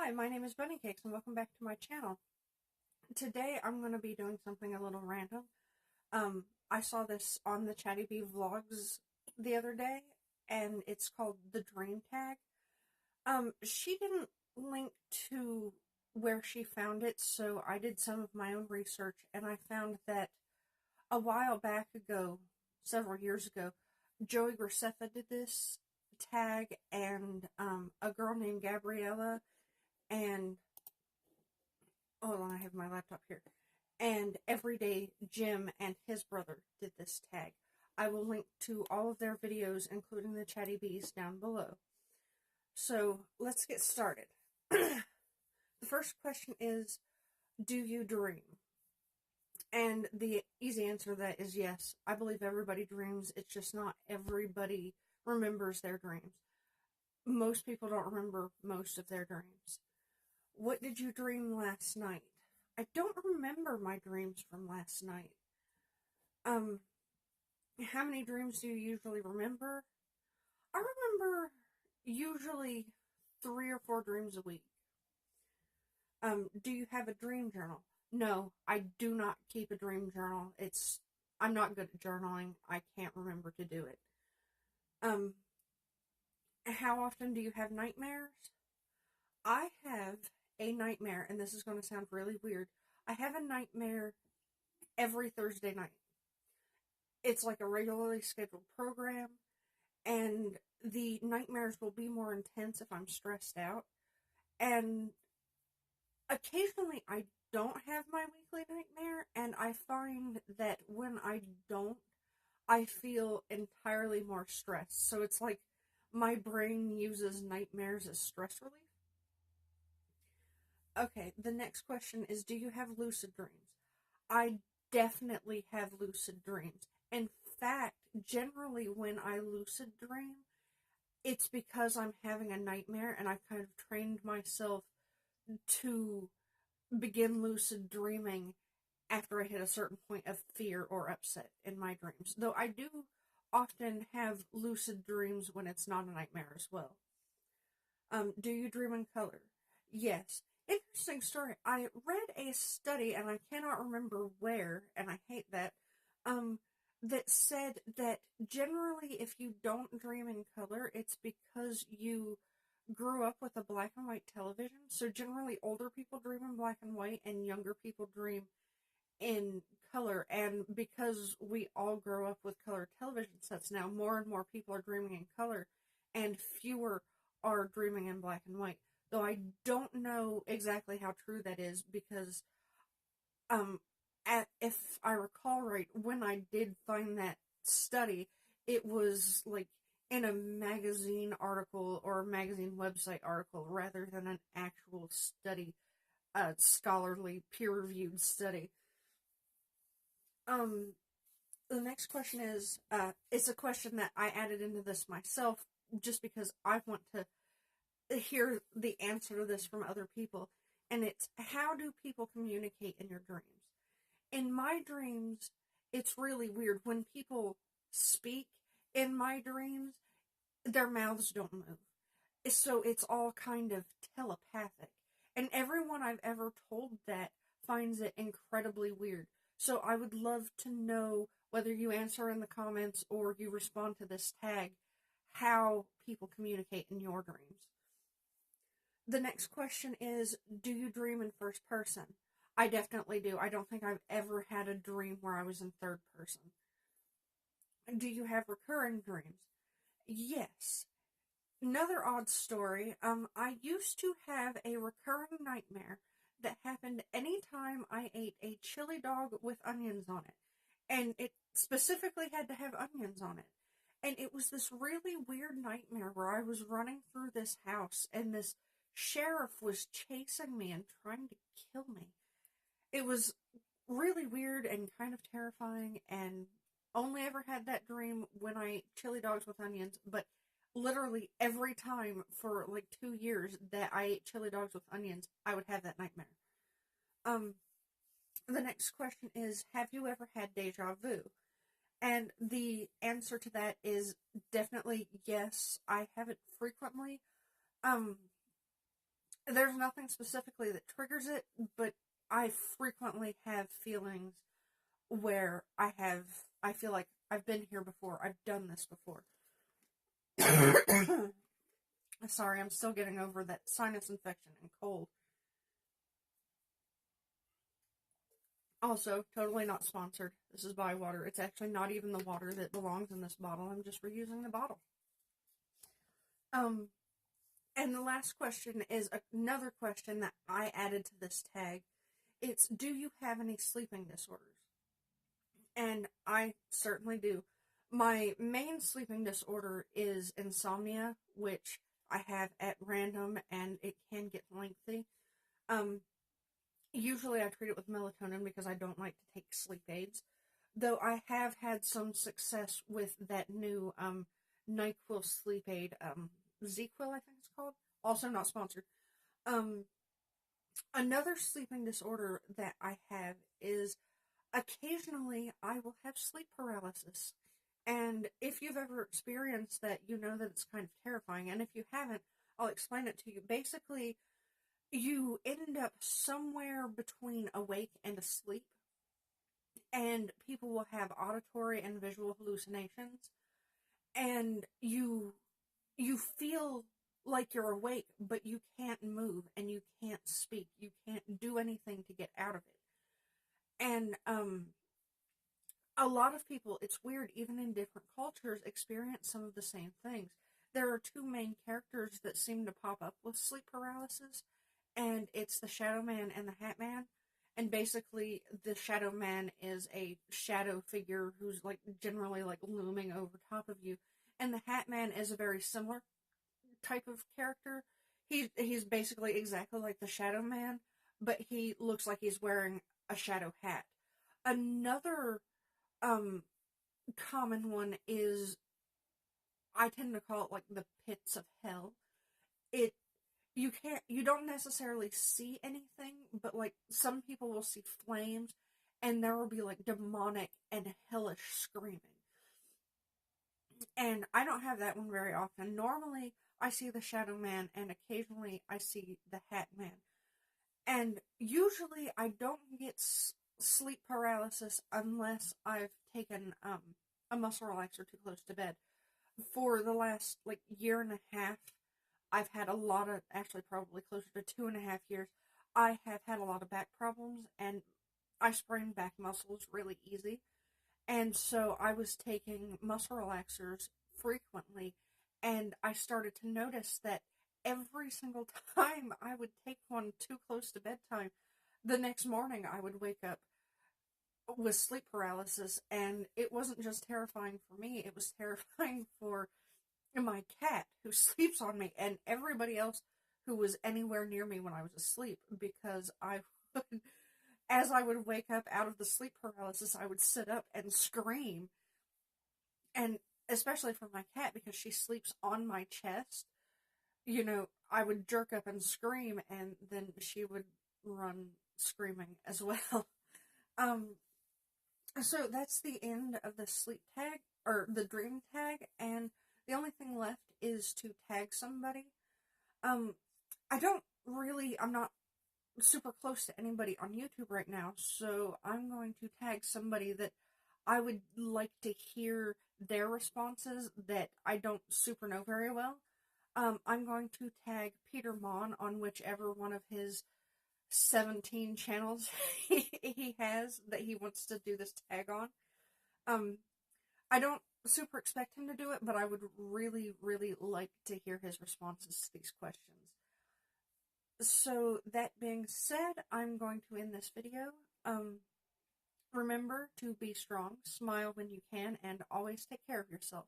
Hi, my name is Bunny Cakes and welcome back to my channel. Today I'm going to be doing something a little random. I saw this on the Chatty Bee vlogs the other day and it's called the Dream Tag. She didn't link to where she found it, so I did some of my own research and I found that a while back ago, several years ago, Joey Graceffa did this tag and a girl named Gabriella and hold on, I have my laptop here. And Everyday Jim and his brother did this tag. I will link to all of their videos, including the Chatty Bees, down below. So let's get started. The first question is, do you dream? And the easy answer to that is yes. I believe everybody dreams. It's just not everybody remembers their dreams. Most people don't remember most of their dreams. What did you dream last night? I don't remember my dreams from last night. How many dreams do you usually remember? I remember usually 3 or 4 dreams a week. Do you have a dream journal? No, I do not keep a dream journal. I'm not good at journaling. I can't remember to do it. How often do you have nightmares? I have a nightmare, and this is going to sound really weird. I have a nightmare every Thursday night. It's like a regularly scheduled program, and the nightmares will be more intense if I'm stressed out. And occasionally I don't have my weekly nightmare, and I find that when I don't, I feel entirely more stressed. So it's like my brain uses nightmares as stress relief. Okay, the next question is, do you have lucid dreams? I definitely have lucid dreams. In fact, generally when I lucid dream, it's because I'm having a nightmare and I've kind of trained myself to begin lucid dreaming after I hit a certain point of fear or upset in my dreams. Though I do often have lucid dreams when it's not a nightmare as well. Do you dream in color? Yes. Interesting story. I read a study, and I cannot remember where, and I hate that, that said that generally if you don't dream in color, it's because you grew up with a black and white television. So generally older people dream in black and white, and younger people dream in color. And because we all grow up with color television sets now, more and more people are dreaming in color, and fewer are dreaming in black and white. Though I don't know exactly how true that is, because if I recall right, when I did find that study, it was like in a magazine article or a magazine website article rather than an actual study, scholarly peer-reviewed study. The next question is, it's a question that I added into this myself just because I want to hear the answer to this from other people, and it's, how do people communicate in your dreams? In my dreams, it's really weird. When people speak in my dreams, their mouths don't move. So it's all kind of telepathic. And everyone I've ever told that finds it incredibly weird. So I would love to know, whether you answer in the comments or you respond to this tag, how people communicate in your dreams. The next question is, do you dream in first person? I definitely do. I don't think I've ever had a dream where I was in third person. Do you have recurring dreams? Yes. Another odd story. I used to have a recurring nightmare that happened anytime I ate a chili dog with onions on it. And it specifically had to have onions on it. And it was this really weird nightmare where I was running through this house and this sheriff was chasing me and trying to kill me. It was really weird and kind of terrifying, and only ever had that dream when I ate chili dogs with onions, but literally every time for like 2 years that I ate chili dogs with onions, I would have that nightmare. The next question is, have you ever had deja vu? And the answer to that is definitely yes. I have it frequently. there's nothing specifically that triggers it, but I frequently have feelings where I feel like I've been here before, I've done this before. Sorry, I'm still getting over that sinus infection and cold. Also, totally not sponsored. This is Bywater. It's actually not even the water that belongs in this bottle. I'm just reusing the bottle. And the last question is another question that I added to this tag. It's, do you have any sleeping disorders? And I certainly do. My main sleeping disorder is insomnia, which I have at random, and it can get lengthy. Usually I treat it with melatonin because I don't like to take sleep aids. Though I have had some success with that new NyQuil sleep aid, ZQuil I think it's called. Also not sponsored. Another sleeping disorder that I have is occasionally I will have sleep paralysis. And if you've ever experienced that, you know that it's kind of terrifying. And if you haven't, I'll explain it to you. Basically, you end up somewhere between awake and asleep. And people will have auditory and visual hallucinations. And you feel like you're awake, but you can't move and you can't speak. You can't do anything to get out of it. And a lot of people, it's weird, even in different cultures, experience some of the same things. There are two main characters that seem to pop up with sleep paralysis, and it's the Shadow Man and the Hat Man. And basically, the Shadow Man is a shadow figure who's like generally like looming over top of you, and the Hat Man is a very similar type of character. He's basically exactly like the Shadow Man, but he looks like he's wearing a shadow hat. Another common one is, I tend to call it like the pits of hell. You don't necessarily see anything, but like some people will see flames and there will be like demonic and hellish screaming. And I don't have that one very often. Normally I see the Shadow Man and occasionally I see the Hat Man. And usually I don't get sleep paralysis unless I've taken a muscle relaxer too close to bed. For the last like year and a half, I've had a lot of, actually probably closer to 2.5 years, I have had a lot of back problems, and I sprain back muscles really easy. And so I was taking muscle relaxers frequently, and I started to notice that every single time I would take one too close to bedtime, the next morning I would wake up with sleep paralysis, and it wasn't just terrifying for me, it was terrifying for my cat who sleeps on me and everybody else who was anywhere near me when I was asleep, because I would, as I would wake up out of the sleep paralysis, I would sit up and scream. And especially for my cat, because she sleeps on my chest, you know, I would jerk up and scream, and then she would run screaming as well. So that's the end of the sleep tag, or the dream tag, and the only thing left is to tag somebody. I'm not super close to anybody on YouTube right now, so I'm going to tag somebody that I would like to hear their responses that I don't super know very well. I'm going to tag Peter Mon on whichever one of his 17 channels he has that he wants to do this tag on. I don't super expect him to do it, but I would really, really like to hear his responses to these questions. So that being said, I'm going to end this video. Remember to be strong, smile when you can, and always take care of yourself.